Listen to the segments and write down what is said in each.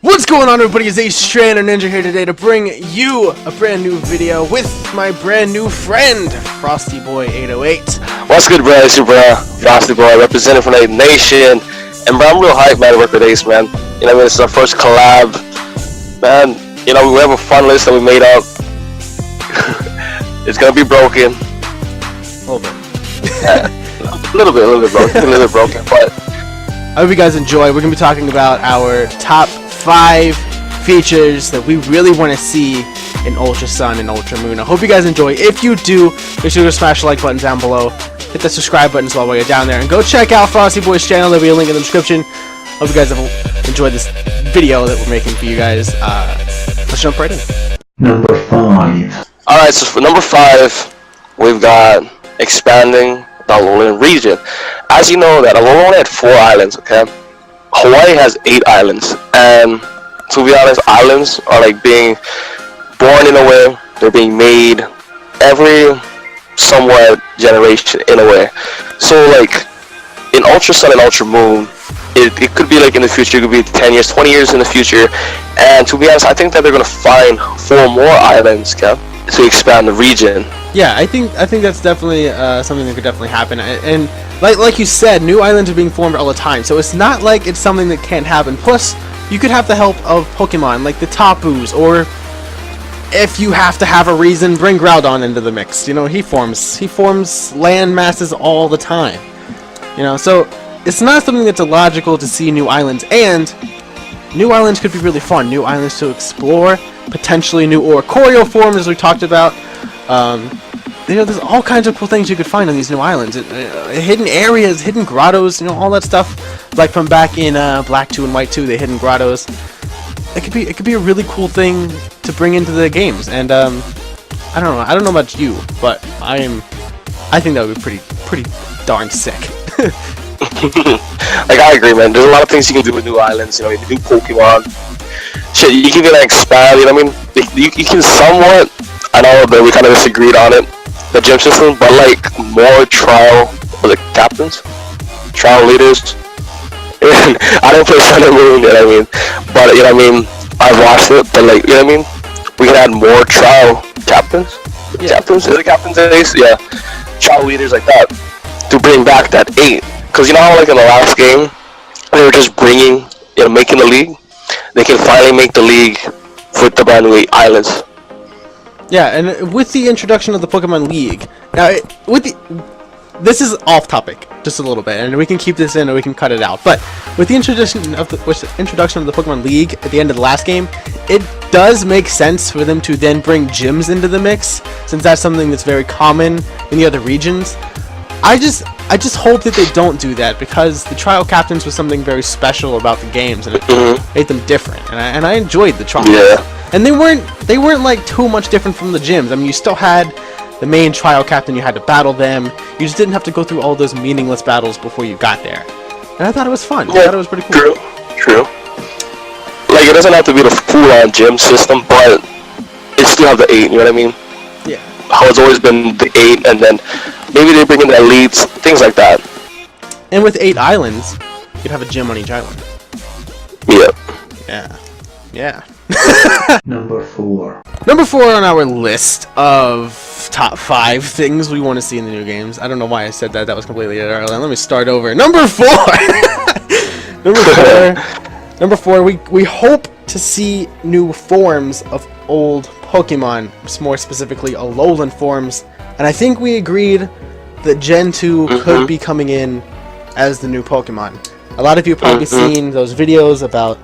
What's going on, everybody? It's AceTrainerNinja here today to bring you a brand new video with my brand new friend, FrostyBoy808. What's good, bro? It's your bro, FrostyBoy, representing from the nation. And bro, I'm real hyped, man, to work with Ace, man. You know, this is our first collab. Man, you know, we have a fun list that we made up. It's gonna be broken. A little bit. A little bit broken, but I hope you guys enjoy. We're gonna be talking about our top 5 features that we really want to see in Ultra Sun and Ultra Moon. I hope you guys enjoy. If you do, make sure to smash the like button down below. Hit the subscribe button as well while you're down there. And go check out Frosty Boy's channel. There'll be a link in the description. Hope you guys have enjoyed this video that we're making for you guys. Let's jump right in. Number 5. alright, so for number 5, we've got expanding the Alolan region. As you know, that Alolan only had 4 islands, okay? Hawaii has 8 islands, and to be honest, islands are like being born in a way, they're being made every somewhat generation in a way. So like in Ultra Sun and Ultra Moon, it could be like in the future, it could be 10 years, 20 years in the future, and to be honest, I think that they're gonna find 4 more islands, okay, to expand the region. Yeah, I think that's definitely something that could definitely happen. And like you said, new islands are being formed all the time, so it's not like it's something that can't happen. Plus, you could have the help of Pokemon like the Tapus, or if you have to have a reason, bring Groudon into the mix. You know, he forms land masses all the time. You know, so it's not something that's illogical to see new islands, and new islands could be really fun. New islands to explore, potentially new Oricorio forms, as we talked about. You know, there's all kinds of cool things you could find on these new islands. Hidden areas, hidden grottos, you know, all that stuff. Like from back in Black 2 and White 2, the hidden grottos. It could be a really cool thing to bring into the games. And I don't know about you, but I think that would be pretty darn sick. Like, I agree, man. There's a lot of things you can do with new islands. You know, new Pokemon. Shit, you can like expand. You know what I mean? You can somewhat. I know that we kind of disagreed on it, the gym system, but like more trial, captains, trial leaders. And I don't play Sun and Moon, you know what I mean? But you know what I mean? I've watched it, but like, you know what I mean? We can add more trial captains. Yeah. Captains, is it captains at Ace? Yeah, trial leaders like that to bring back that 8. Because you know how like in the last game they were just bringing, you know, making the league. They can finally make the league with the brand new 8 islands. Yeah, and with the introduction of the Pokemon League, now this is off topic just a little bit, and we can keep this in or we can cut it out. But with the introduction of the Pokemon League at the end of the last game, it does make sense for them to then bring gyms into the mix, since that's something that's very common in the other regions. I just hope that they don't do that, because the trial captains was something very special about the games, and it made them different. And I enjoyed the trial. Yeah. And they weren't like too much different from the gyms. I mean, you still had the main trial captain, you had to battle them. You just didn't have to go through all those meaningless battles before you got there. And I thought it was fun. Yeah, I thought it was pretty cool. True. Like, it doesn't have to be the full-on gym system, but it still have the 8, you know what I mean? Yeah. How it's always been the 8, and then maybe they bring in the elites, things like that. And with 8 islands, you'd have a gym on each island. Yeah. Yeah. Number 4. Number 4 on our list of top 5 things we want to see in the new games. I don't know why I said that. That was completely early. Let me start over. Number 4. Number 4. We hope to see new forms of old Pokemon, more specifically Alolan forms. And I think we agreed that Gen 2 could be coming in as the new Pokemon. A lot of you have probably seen those videos about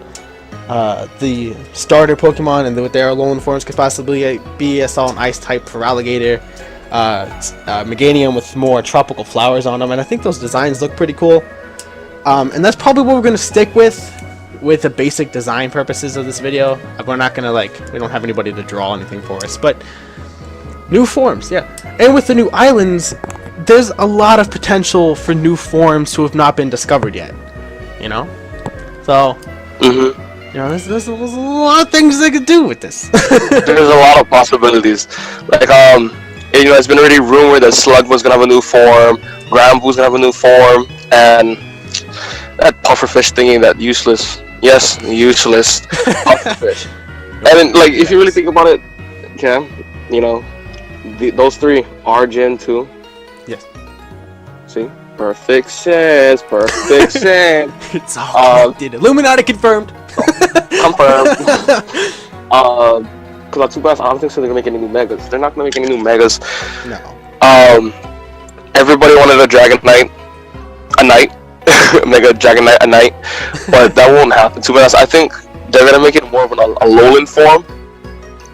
the starter Pokemon and what their Alolan forms could possibly be. I saw an Ice type for Alligator, Meganium with more tropical flowers on them, and I think those designs look pretty cool. And that's probably what we're going to stick with the basic design purposes of this video. We're not going to we don't have anybody to draw anything for us, but new forms, yeah. And with the new islands, there's a lot of potential for new forms to have not been discovered yet, you know? So, you know, there's a lot of things they could do with this. There's a lot of possibilities. Like, you know, it's been already rumored that Slugma's gonna have a new form, Granbull's gonna have a new form, and that pufferfish thingy, that useless Yes, useless pufferfish. And then, like, if you really think about it, okay, you know, those three are Gen 2. Yes. See? Perfect sense. Perfect sense. It's all connected. Illuminati confirmed. Confirmed. Because too bad, I don't think so they're gonna make any new megas. They're not gonna make any new megas. No. Everybody wanted a Dragon Knight, a knight, Mega Dragon Knight, a knight, but that won't happen. Too bad. I think they're gonna make it more of a lowland form,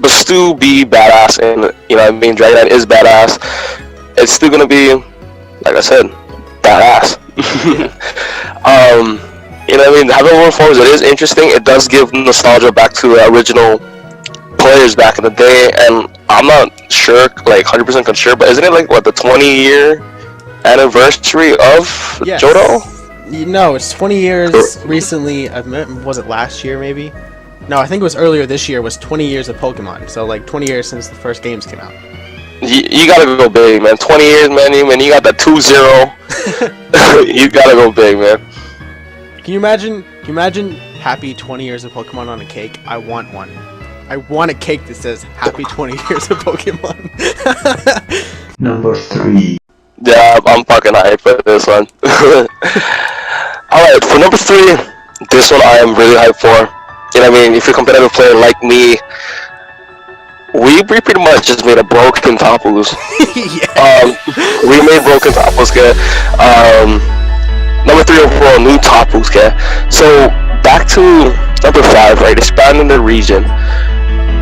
but still be badass. And you know, what I mean, Dragon Knight is badass. It's still gonna be, like I said, badass. You know what I mean? Having lowland forms, it is interesting. It does give nostalgia back to the original players back in the day, and I'm not sure, like 100% sure, but isn't it like what, the 20-year anniversary of Johto? No, it's 20 years recently. Was it last year maybe? No, I think it was earlier this year. Was 20 years of Pokemon. So like 20 years since the first games came out. You gotta go big, man. 20 years, man. You got that 2-0. You gotta go big, man. Can you imagine happy 20 years of Pokemon on a cake? I want one. I want a cake that says happy 20 years of Pokemon. Number 3. Yeah, I'm fucking hyped for this one. Alright, for number 3, this one I am really hyped for. You know what I mean? If you're a competitive player like me, we pretty much just made a broken Tapus. We made broken Tapus, okay? Number 3 overall, new Tapus, okay? So, back to number 5, right? Expanding the region.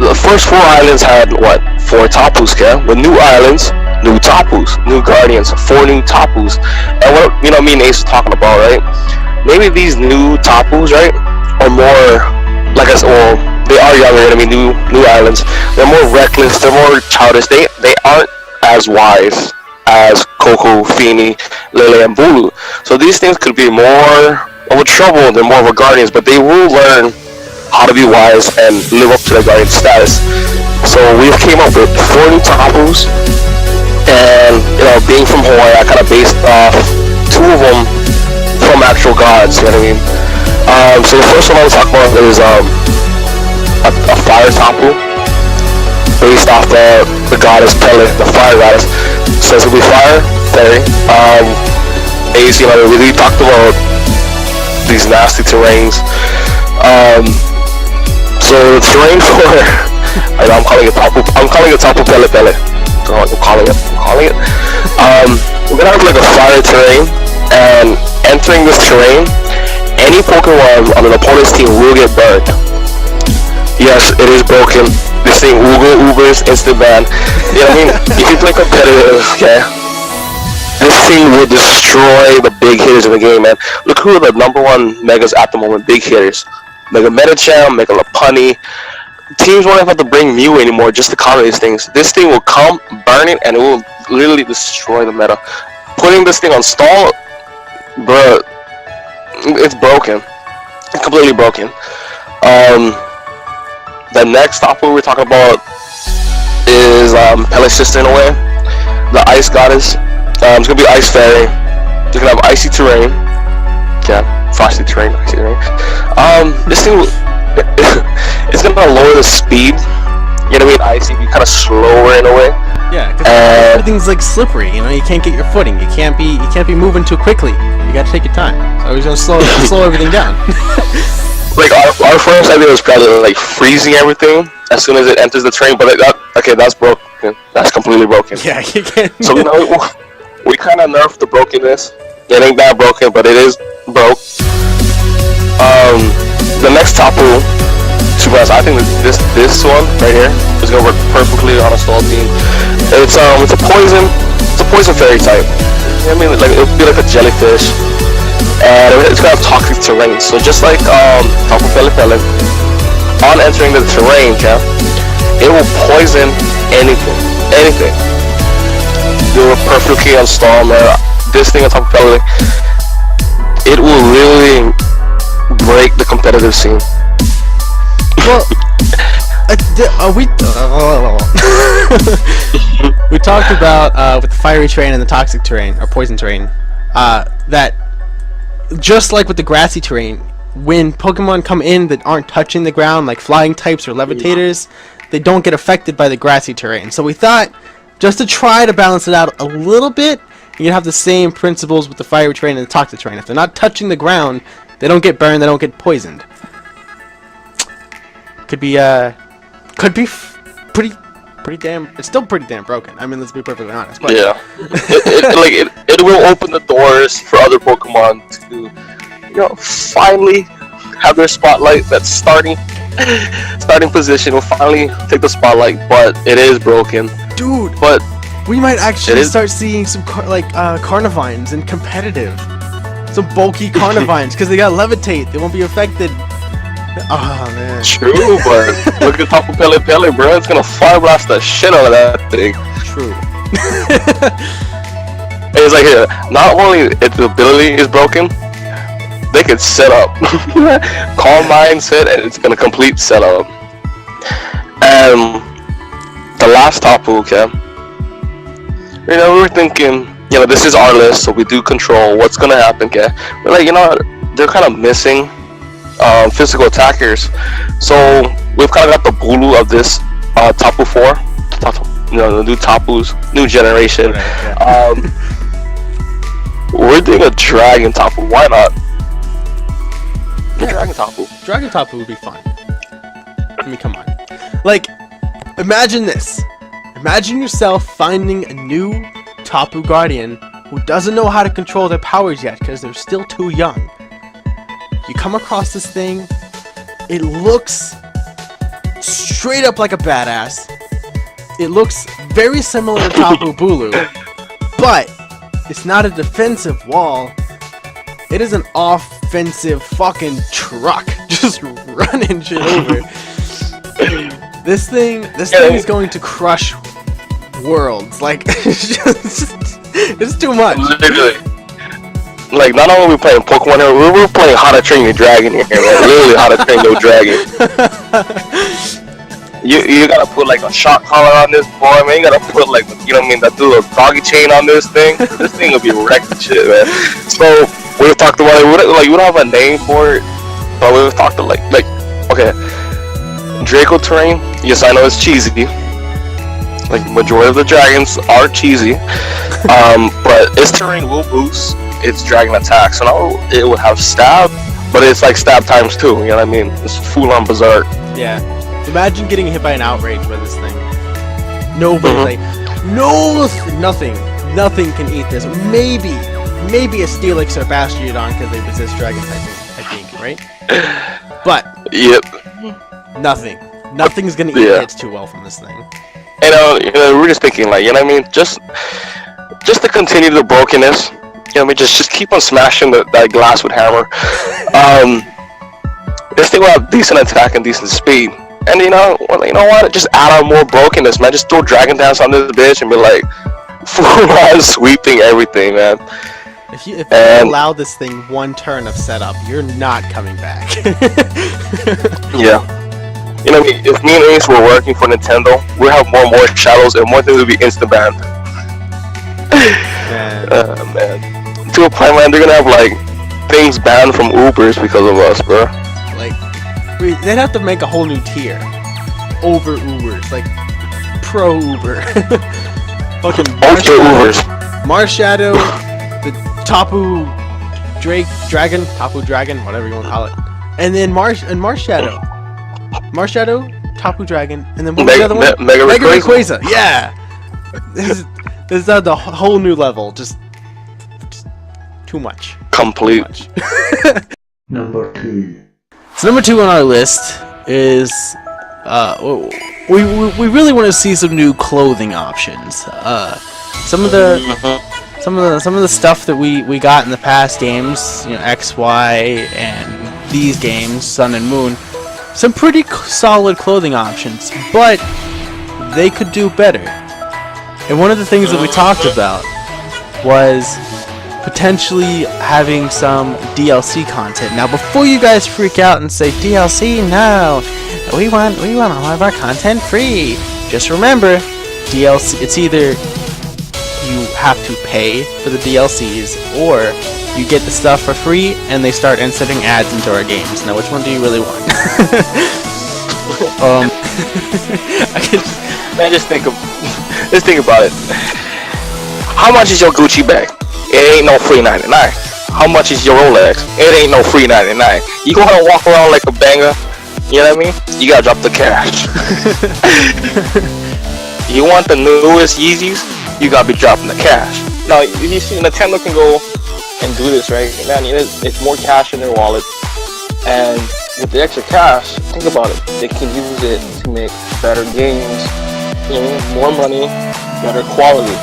The first 4 islands had, what? 4 Tapus, okay? With new islands, new Tapus, new Guardians, 4 new Tapus. And what, you know, me and Ace were talking about, right? Maybe these new Tapus, right, are more, like I said, well, they are younger, I mean, new islands. They're more reckless, they're more childish. They aren't as wise as Coco, Feeny, Lele, and Bulu. So these things could be more of a trouble, they're more of a Guardians, but they will learn how to be wise and live up to their Guardian status. So we've came up with 4 new Tapus, and, you know, being from Hawaii, I kind of based off 2 of them from actual gods, you know what I mean? So the first one I was talking about is a fire Tapu, based off the goddess Pele, the fire goddess. So it's gonna be fire, fairy. Ace, you know, we talked about these nasty terrains. So the terrain for, I'm calling it Tapu Pele Pele. I'm calling it. We're gonna have like a fire terrain, and entering this terrain, any Pokemon on an opponent's team will get burned. Yes, it is broken. This thing Ubers, instant ban. You know what I mean? If you play competitive, okay, this thing will destroy the big hitters in the game, man. Look who are the #1 megas at the moment, big hitters. Mega Medicham, Mega Lopunny. Teams won't have to bring Mew anymore just to counter these things. This thing will come, burn it, and it will literally destroy the meta. Putting this thing on stall, bruh, it's broken. It's completely broken. The next Tapu we're talking about is Pele's sister in a way, the Ice Goddess. It's gonna be Ice Fairy. You're gonna have icy terrain. Yeah, frosty terrain, icy terrain. This thing, it's gonna lower the speed. You know what I mean? Icy, be kind of slower in a way. Yeah, because everything's like slippery. You know, you can't get your footing. You can't be moving too quickly. You gotta take your time. So he's gonna slow everything down. Like our first idea was probably like freezing everything as soon as it enters the terrain, but that's broken. That's completely broken. Yeah, you can't. So you know, we kind of nerfed the brokenness. It ain't that broken, but it is broke. The next Tapu, I think this one right here is gonna work perfectly on a stall team. It's a poison fairy type. I mean, like it'll be like a jellyfish. And it's gonna have toxic terrain, so just like Tapu Pele Pele, on entering the terrain, it will poison anything. It will perfectly install, man. This thing on Tapu Pele, it will really break the competitive scene. Well, we talked about with the fiery terrain and the toxic terrain or poison terrain, that just like with the grassy terrain, when Pokemon come in that aren't touching the ground, like flying types or levitators, they don't get affected by the grassy terrain. So we thought, just to try to balance it out a little bit, you have the same principles with the fiery terrain and the toxic terrain. If they're not touching the ground, they don't get burned, they don't get poisoned. Could be pretty damn. It's still pretty damn broken. I mean, let's be perfectly honest. But yeah, it will open the doors for other Pokemon to, finally have their spotlight. That starting position will finally take the spotlight, but it is broken, dude. But we might actually start seeing some Carnivines in competitive. Some bulky Carnivines because they got Levitate. They won't be affected. Oh man. True, but look at Tapu Pele Pele, bro. It's gonna fire blast the shit out of that thing. True. It's like, not only its ability is broken, they could set up. Calm mindset, and it's gonna complete setup. And the last Tapu, okay. We were thinking, this is our list, so we do control what's gonna happen, okay. We're like, they're kind of missing physical attackers, so we've kind of got the Bulu of this Tapu 4, the new Tapu's new generation. Right, yeah. We're doing a Dragon Tapu. Why not? Yeah. Dragon Tapu. Dragon Tapu would be fun. I mean, come on. Like, imagine this. Imagine yourself finding a new Tapu Guardian who doesn't know how to control their powers yet because they're still too young. You come across this thing, it looks straight up like a badass. It looks very similar to Tapu Bulu, but it's not a defensive wall. It is an offensive fucking truck, just running shit over. This thing is going to crush worlds. Like, it's too much. Literally. Like, not only are we playing Pokemon here, we're playing How to Train Your Dragon here, man. Literally How to Train Your Dragon. You gotta put like a shock collar on this boy, man. You gotta put like, that little doggy chain on this thing. This thing will be wrecked and shit, man. So we've talked about it. We don't have a name for it, but we've talked to okay, Draco terrain. Yes, I know it's cheesy. Like, majority of the dragons are cheesy, but its terrain will boost its dragon attack. So now it would have stab, but it's like stab times 2. You know what I mean? It's full on berserk. Yeah. Imagine getting hit by an outrage by this thing. Nobody, nothing can eat this. Maybe a Steelix or Bastiodon because they resist dragon typing, I think, right? But yep, nothing's gonna eat hits too well from this thing. We're just thinking, like, you know what I mean? Just to continue the brokenness. Just keep on smashing that glass with hammer. This thing will have decent attack and decent speed. And you know what? Just add on more brokenness, man. Just throw Dragon Dance on this bitch and be like, full on sweeping everything, man. If you allow this thing one turn of setup, you're not coming back. Yeah. If me and Ace were working for Nintendo, we'd have more shadows and more things would be instant banned. Man. To a point, man, they're gonna have like things banned from Ubers because of us, bro. Like, they'd have to make a whole new tier over Ubers, like pro Uber. Fucking Ubers. Marshadow, the Tapu Dragon, whatever you want to call it, and then Marshadow, Tapu Dragon, and then what was the other one? Mega Rayquaza. Yeah, this is the whole new level. Just too much. Complete. Too much. Number 2. So number 2 on our list is we really want to see some new clothing options. Some of the stuff that we got in the past games, X, Y, and these games, Sun and Moon, some pretty solid clothing options, but they could do better. And one of the things that we talked about was potentially having some DLC content. Now, before you guys freak out and say DLC, no, we want all of our content free. Just remember, DLC. It's either you have to pay for the DLCs or you get the stuff for free, and they start inserting ads into our games. Now, which one do you really want? Man, just think about it. How much is your Gucci bag? It ain't no free 99. How much is your Rolex? It ain't no free 99. You gonna walk around like a banger? You know what I mean? You gotta drop the cash. You want the newest Yeezys? You gotta be dropping the cash. Now, you see, Nintendo can go and do this, right? Man, it's more cash in their wallet, and with the extra cash, think about it. They can use it to make better games. You know, more money, better quality,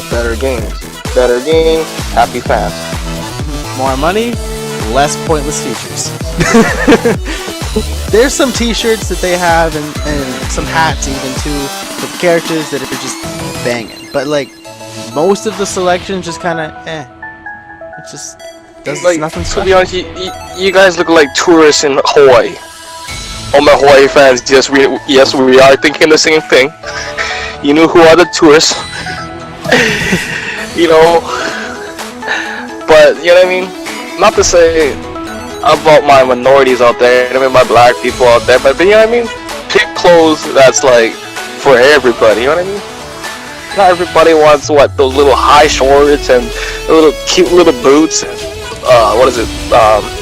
better games. Better game, happy fans. More money, less pointless features. There's some t-shirts that they have and some hats even too with characters that are just banging. But like most of the selection just kind of it just does like, nothing to special. be honest, you guys look like tourists in Hawaii. All my Hawaii fans, yes we are thinking the same thing. You know who are the tourists? You know, but you know what I mean? Not to say about my minorities out there, I mean my black people out there, but you know what I mean? Pick clothes that's like for everybody, you know what I mean? Not everybody wants those little high shorts and the little cute little boots and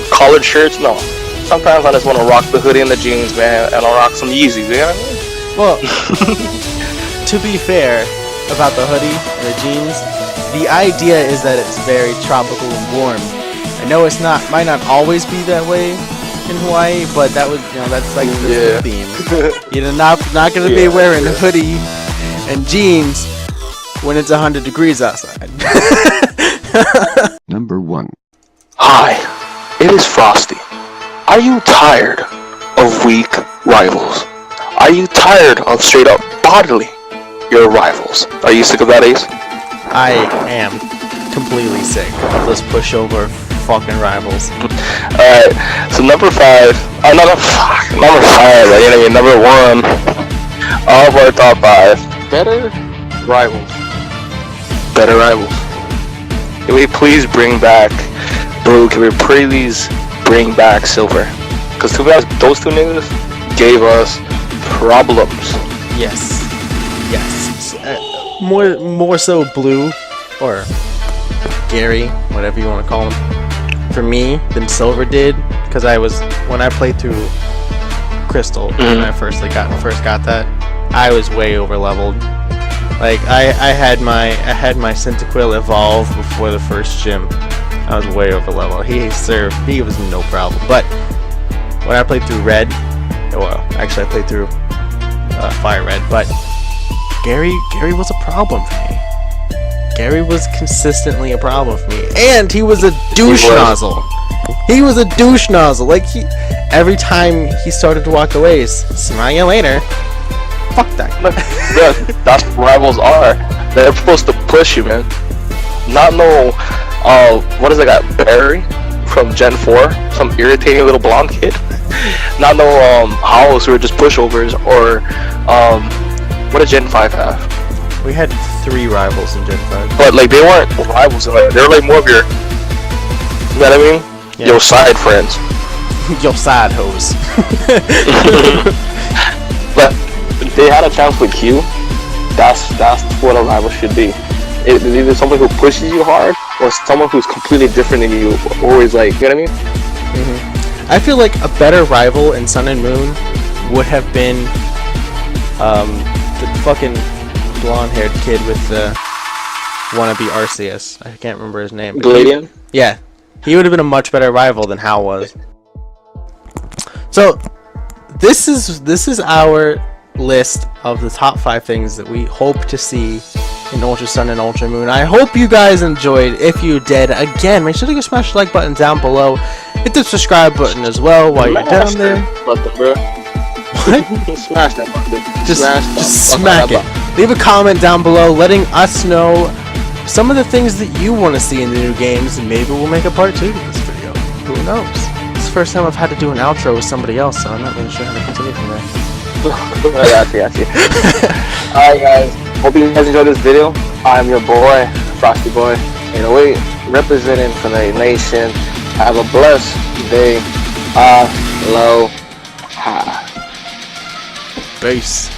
collared shirts. No, sometimes I just want to rock the hoodie and the jeans, man, and I'll rock some Yeezys, you know what I mean? Well, to be fair about the hoodie and the jeans, the idea is that it's very tropical and warm. I know might not always be that way in Hawaii, but that's like the theme. You're not gonna be wearing a hoodie and jeans when it's 100 degrees outside. Number 1. Hi, it is Frosty. Are you tired of weak rivals? Are you tired of straight up bottling your rivals? Are you sick of that, Ace? I am completely sick of this pushover fucking rivals. Alright, so number 5, number 5, you know what I mean, number 1 of our top 5. Better rivals. Can we please bring back Blue? Can we please bring back Silver? Because to be honest, those two niggas gave us problems. Yes. More so Blue or Gary, whatever you want to call him, for me than Silver did, because when I played through Crystal, when I first got that, I was way over leveled. Like I had my Cyndaquil evolve before the first gym. I was way over leveled. He was no problem. But when I played through Red, well, actually I played through Fire Red, but Gary was a problem for me. Gary was consistently a problem for me, and he was a douche nozzle. He was a douche nozzle. Like every time he started to walk away, smile you later. Fuck that. Yeah, that's what rivals are. They're supposed to push you, man. Not no, what is that guy, Barry from Gen 4? Some irritating little blonde kid. Not no, Howls who are just pushovers, or, what did Gen 5 have? We had 3 rivals in Gen 5. But, like, they weren't rivals, like, they were, like, more of your, you know what I mean? Yeah. Your side friends. Your side hoes. But they had a chance with Q. That's what a rival should be. It's either someone who pushes you hard, or someone who's completely different than you, always like, you know what I mean? Mm-hmm. I feel like a better rival in Sun and Moon would have been the fucking blonde-haired kid with the wannabe Arceus. I can't remember his name. Gladian? Yeah. He would have been a much better rival than Hal was. So, this is our list of the top 5 things that we hope to see in Ultra Sun and Ultra Moon. I hope you guys enjoyed. If you did, again, make sure to smash the like button down below. Hit the subscribe button as well while you're down there. Button, bro. What? Smash that button. Just smack it. Leave a comment down below letting us know some of the things that you want to see in the new games, and maybe we'll make a part 2 to this video. Who knows? It's the first time I've had to do an outro with somebody else, so I'm not really sure how to continue from there. I got you. Alright guys, hope you guys enjoyed this video. I'm your boy, Frosty Boy. 808 representing for the nation. Have a blessed day. Aloha. Base.